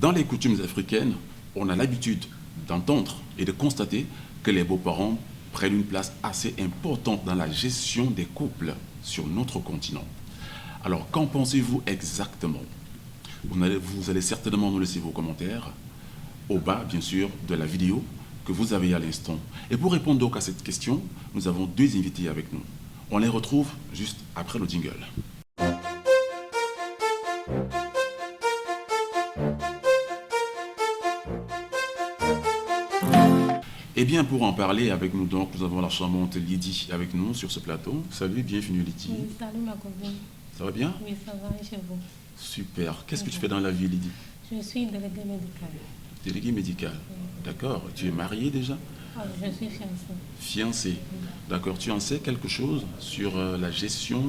Dans les coutumes africaines, on a l'habitude d'entendre et de constater que les beaux-parents prennent une place assez importante dans la gestion des couples sur notre continent. Alors, qu'en pensez-vous exactement? Vous allez certainement nous laisser vos commentaires au bas, bien sûr, de la vidéo que vous avez à l'instant. Et pour répondre donc à cette question, nous avons deux invités avec nous. On les retrouve juste après le jingle. Eh bien, pour en parler avec nous, donc, nous avons la charmante Lydie avec nous sur ce plateau. Salut, bienvenue Lydie. Oui, salut ma copine. Ça va bien? Oui, ça va, et chez vous? Super. Qu'est-ce que tu fais dans la vie, Lydie? Je suis déléguée médicale. Déléguée médicale. D'accord. Tu es mariée déjà? Ah, je suis fiancée. Fiancée. D'accord. Tu en sais quelque chose sur la gestion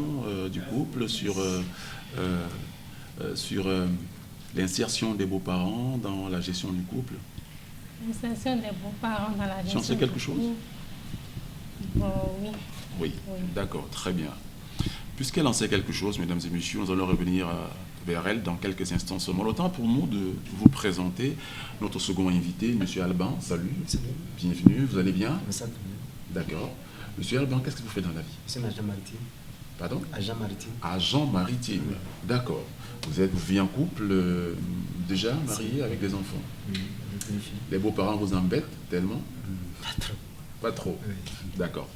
du couple, sur l'insertion des beaux-parents dans la gestion du couple? L'insertion des beaux-parents dans la gestion. Tu en sais quelque chose? Bon, oui. Oui. Oui. D'accord. Très bien. Puisqu'elle en sait quelque chose, mesdames et messieurs, nous allons revenir vers elle dans quelques instants seulement. Le temps pour nous de vous présenter notre second invité, M. Alban. Salut. Salut. Bienvenue. Vous allez bien? Ça, D'accord. Monsieur Alban, qu'est-ce que vous faites dans la vie? c'est un agent maritime. Pardon? Agent maritime. Agent maritime. D'accord. Vous vivez en couple déjà marié avec des enfants? Oui, avec une fille. Les beaux-parents vous embêtent tellement? Pas trop. Pas trop. Oui. D'accord.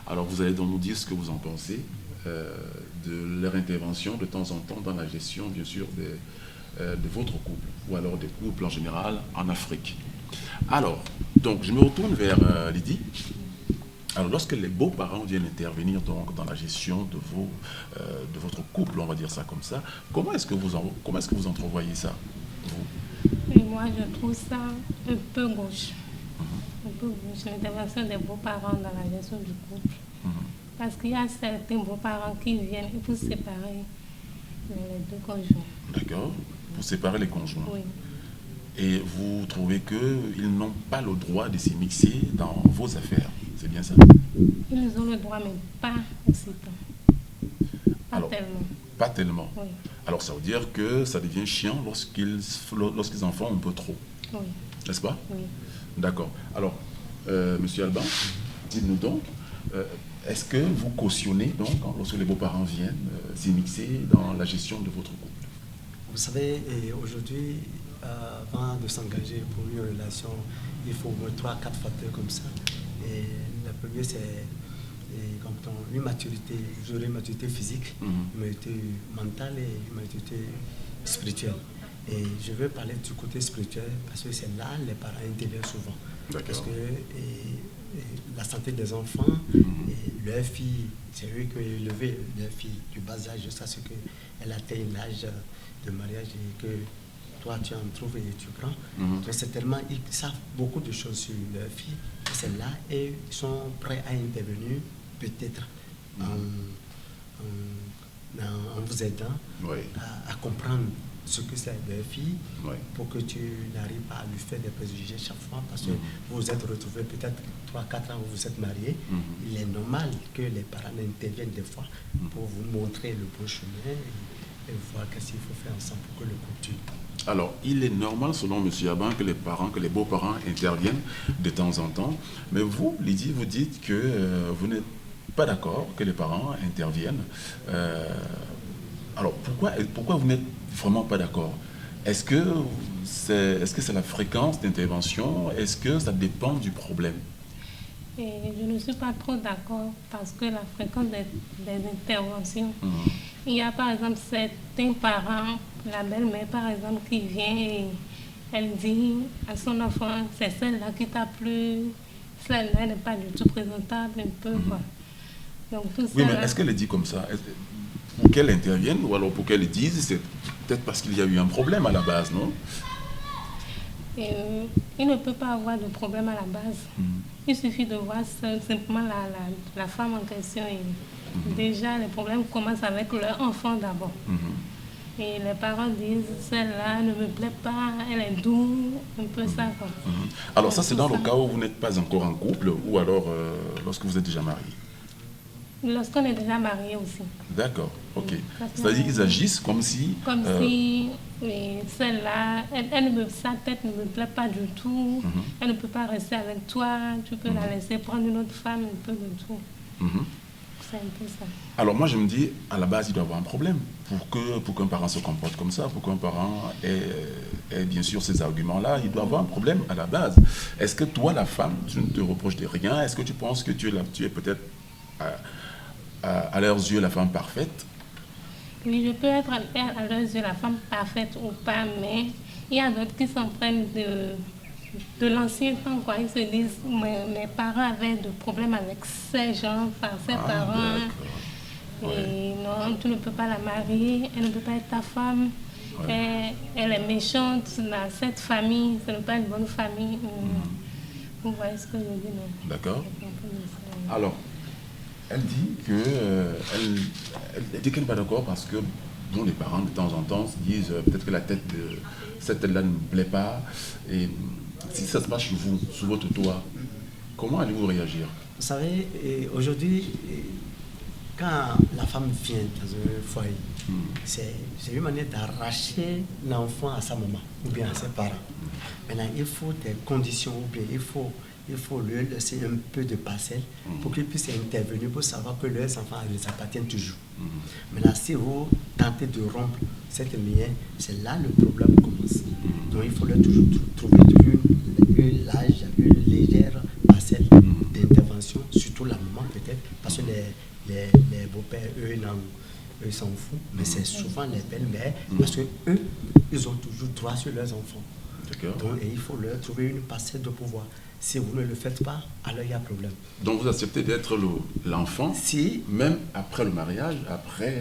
Alors vous allez donc nous dire ce que vous en pensez de leur intervention de temps en temps dans la gestion, bien sûr, de votre couple, ou alors des couples en général en Afrique. Alors, donc je me retourne vers Lydie. Alors, lorsque les beaux-parents viennent intervenir donc, dans la gestion de votre couple, on va dire ça comme ça, comment est-ce que vous entrevoyez ça, vous? Et moi, je trouve ça un peu gauche. Un peu gauche, l'intervention des beaux-parents dans la gestion du couple. Parce qu'il y a certains beaux-parents qui viennent et pour séparer les deux conjoints. D'accord. Pour séparer les conjoints. Oui. Et vous trouvez qu'ils n'ont pas le droit de s'immiscer dans vos affaires. C'est bien ça? Ils ont le droit, mais pas aussi tant. Pas Alors, tellement. Pas tellement. Oui. Alors ça veut dire que ça devient chiant lorsqu'ils en font un peu trop. Oui. N'est-ce pas? Oui. D'accord. Alors, Monsieur Alban, dites-nous donc, est-ce que vous cautionnez donc lorsque les beaux-parents viennent s'immiscer dans la gestion de votre couple? Vous savez, aujourd'hui, avant de s'engager pour une relation, il faut au moins 3-4 facteurs comme ça. Et le premier, c'est une maturité, j'aurais une maturité physique, une maturité mentale et une maturité spirituelle. Et je veux parler du côté spirituel parce que c'est là que les parents interviennent souvent. Parce que la santé des enfants, et leur fille, c'est eux qui ont élevé leur fille du bas âge jusqu'à ce qu'elle atteigne l'âge de mariage et que toi tu en trouves et tu prends. Donc c'est tellement, ils savent beaucoup de choses sur leur fille. C'est là et ils sont prêts à intervenir peut-être en vous aidant à comprendre ce que c'est leur fille pour que tu n'arrives pas à lui faire des préjugés chaque fois parce que vous vous êtes retrouvés peut-être 3-4 ans où vous êtes mariés. Il est normal que les parents interviennent des fois pour vous montrer le bon chemin et voir qu'est-ce qu'il faut faire ensemble pour que le couple dure. Alors, il est normal, selon M. Alban, que les beaux-parents interviennent de temps en temps. Mais vous, Lydie, vous dites que vous n'êtes pas d'accord que les parents interviennent. Alors, pourquoi vous n'êtes vraiment pas d'accord? Est-ce que c'est la fréquence d'intervention? Est-ce que ça dépend du problème? Et je ne suis pas trop d'accord parce que la fréquence des interventions, il y a par exemple certains parents, la belle-mère par exemple, qui vient et elle dit à son enfant, c'est celle-là qui t'a plu, celle-là n'est pas du tout présentable, un peu quoi. Donc, tout Oui, ça, mais là, est-ce qu'elle dit comme ça? Pour qu'elle intervienne ou alors pour qu'elle le dise, c'est peut-être parce qu'il y a eu un problème à la base, non? et, il ne peut pas avoir de problème à la base. Il suffit de voir simplement la femme en question. Et déjà, les problèmes commencent avec leur enfant d'abord. Et les parents disent, celle-là ne me plaît pas, elle est douce, un peu ça. Quoi. Alors ça, c'est dans le cas où vous n'êtes pas encore en couple ou alors lorsque vous êtes déjà marié? Lorsqu'on est déjà marié aussi. D'accord, ok. C'est-à-dire qu'ils agissent comme si... Comme si Et celle-là, sa tête ne me plaît pas du tout. Elle ne peut pas rester avec toi. Tu peux la laisser prendre une autre femme, un peu de tout. C'est un peu ça. Alors moi je me dis, à la base il doit y avoir un problème pour qu'un parent se comporte comme ça, pour qu'un parent ait bien sûr ces arguments-là, il doit y avoir un problème à la base. Est-ce que toi la femme, tu ne te reproches de rien? Est-ce que tu penses que tu es peut-être à leurs yeux la femme parfaite? Oui, je peux être à leurs yeux la femme parfaite ou pas, mais il y a d'autres qui s'en prennent de l'ancien temps, quoi. Ils se disent, mes parents avaient des problèmes avec ces gens, enfin, ces parents. Et non, tu ne peux pas la marier, elle ne peut pas être ta femme. Elle est méchante dans cette famille, ce n'est pas une bonne famille. Vous voyez ce que je dis, non? D'accord. Alors, elle dit qu'elle n'est pas d'accord parce que bon, les parents de temps en temps se disent peut-être que cette tête-là ne me plaît pas. Et si ça se passe chez vous, sous votre toit, comment allez-vous réagir? Vous savez, aujourd'hui, quand la femme vient dans un foyer, c'est une manière d'arracher l'enfant à sa maman ou bien à ses parents. Maintenant, il faut des conditions ou bien il faut lui laisser un peu de parcelle pour qu'il puisse intervenir pour savoir que leurs enfants les appartiennent toujours. Maintenant, si vous tentez de rompre cette lien, c'est là le problème commence. Donc, il faut leur toujours trouver une large, une légère parcelle d'intervention, surtout la maman peut-être, parce que les beaux-pères, eux s'en foutent, mais c'est souvent les belles-mères, parce qu'eux, ils ont toujours droit sur leurs enfants. Donc, il faut leur trouver une parcelle de pouvoir. Si vous ne le faites pas, alors il y a problème. Donc vous acceptez d'être l'enfant, même après le mariage, après...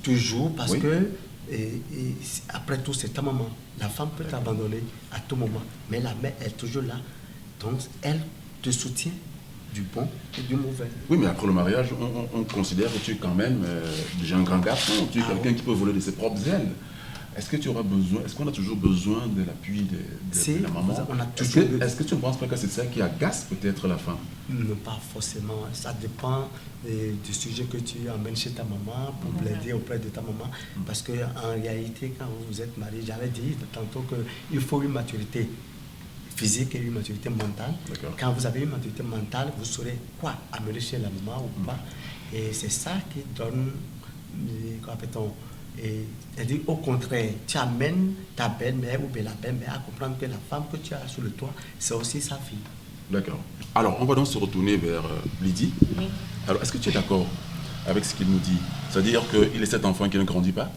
Toujours, parce que après tout, c'est ta maman. La femme peut t'abandonner à tout moment, mais la mère est toujours là. Donc elle te soutient du bon et du mauvais. Oui, mais après le mariage, on considère que tu es quand même déjà un grand garçon, tu es quelqu'un qui peut voler de ses propres ailes. Est-ce qu'on a toujours besoin de l'appui de la maman? Est-ce que tu ne penses pas que c'est ça qui agace peut-être la femme? Non, pas forcément. Ça dépend du sujet que tu emmènes chez ta maman pour plaider auprès de ta maman. Parce qu'en réalité, quand vous êtes marié, j'avais dit tantôt qu'il faut une maturité physique et une maturité mentale. Quand vous avez une maturité mentale, vous saurez quoi amener chez la maman ou pas. Et c'est ça qui donne, c'est-à-dire au contraire, tu amènes ta belle-mère ou bien la belle-mère à comprendre que la femme que tu as sur le toit, c'est aussi sa fille. D'accord. Alors, on va donc se retourner vers Lydie. Oui. Alors, est-ce que tu es d'accord avec ce qu'il nous dit? C'est-à-dire qu'il est cet enfant qui ne grandit pas?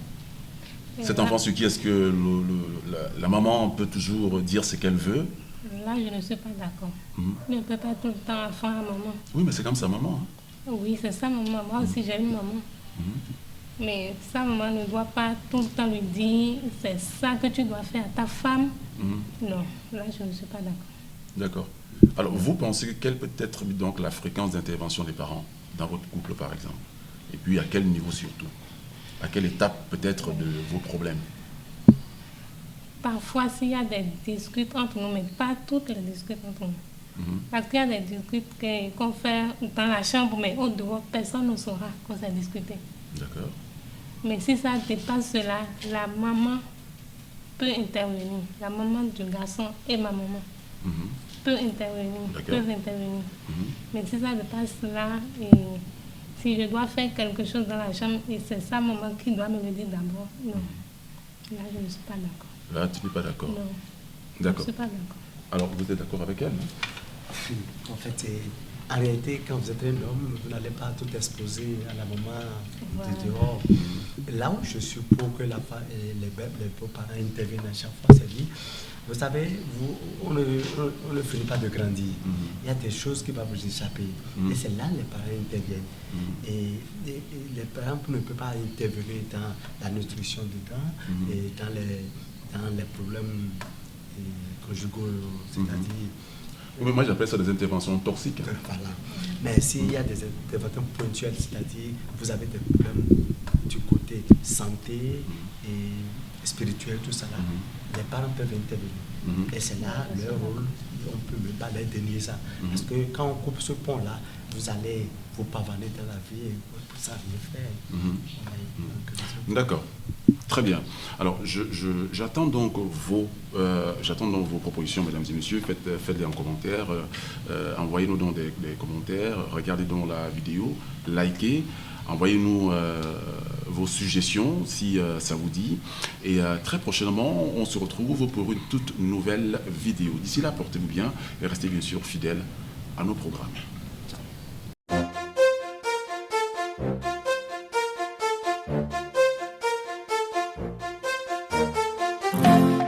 Cet enfant sur qui est-ce que la maman peut toujours dire ce qu'elle veut? Là, je ne suis pas d'accord. Elle ne peut pas tout le temps enfant à maman. Oui, mais c'est comme sa maman. Oui, c'est ça, maman. Moi aussi, j'ai une maman. Mais sa maman ne doit pas tout le temps lui dire c'est ça que tu dois faire à ta femme. Non, là je ne suis pas d'accord. D'accord. Alors vous pensez quelle peut être donc la fréquence d'intervention des parents dans votre couple par exemple? Et puis à quel niveau surtout? À quelle étape peut-être de vos problèmes? Parfois s'il y a des disputes entre nous, mais pas toutes les disputes entre nous. Parce qu'il y a des disputes qu'on fait dans la chambre, mais au dehors, personne ne saura qu'on s'est discuté. D'accord. Mais si ça dépasse cela, la maman peut intervenir. La maman du garçon et ma maman peut intervenir. Mais si ça dépasse cela, et si je dois faire quelque chose dans la chambre, et c'est sa maman qui doit me le dire d'abord, non. Là, je ne suis pas d'accord. Là, tu n'es pas d'accord? Non. D'accord. Je ne suis pas d'accord. Alors, vous êtes d'accord avec elle? En fait, en réalité, quand vous êtes un homme, vous n'allez pas tout exposer à la maman de dehors. Là où je suis pour que les beaux-parents interviennent à chaque fois, c'est dit, vous savez, on ne finit pas de grandir. Il y a des choses qui vont vous échapper. Et c'est là que les parents interviennent. Et les parents ne peuvent pas intervenir dans la nutrition dedans et dans les problèmes conjugaux, c'est-à-dire... Oui, moi j'appelle ça des interventions toxiques. Voilà. Mais s'il y a des interventions ponctuelles, c'est-à-dire vous avez des problèmes du côté santé et spirituel, tout ça là, les parents peuvent intervenir. Et c'est là leur rôle, on ne peut même pas les dénier ça. Parce que quand on coupe ce pont-là, vous allez vous pavaner dans la vie et ça rien faire. D'accord. Très bien. Alors, j'attends donc vos propositions, mesdames et messieurs. Faites-les en commentaire. Envoyez-nous donc des commentaires. Regardez donc la vidéo. Likez. Envoyez-nous vos suggestions si ça vous dit. Et très prochainement, on se retrouve pour une toute nouvelle vidéo. D'ici là, portez-vous bien et restez bien sûr fidèles à nos programmes.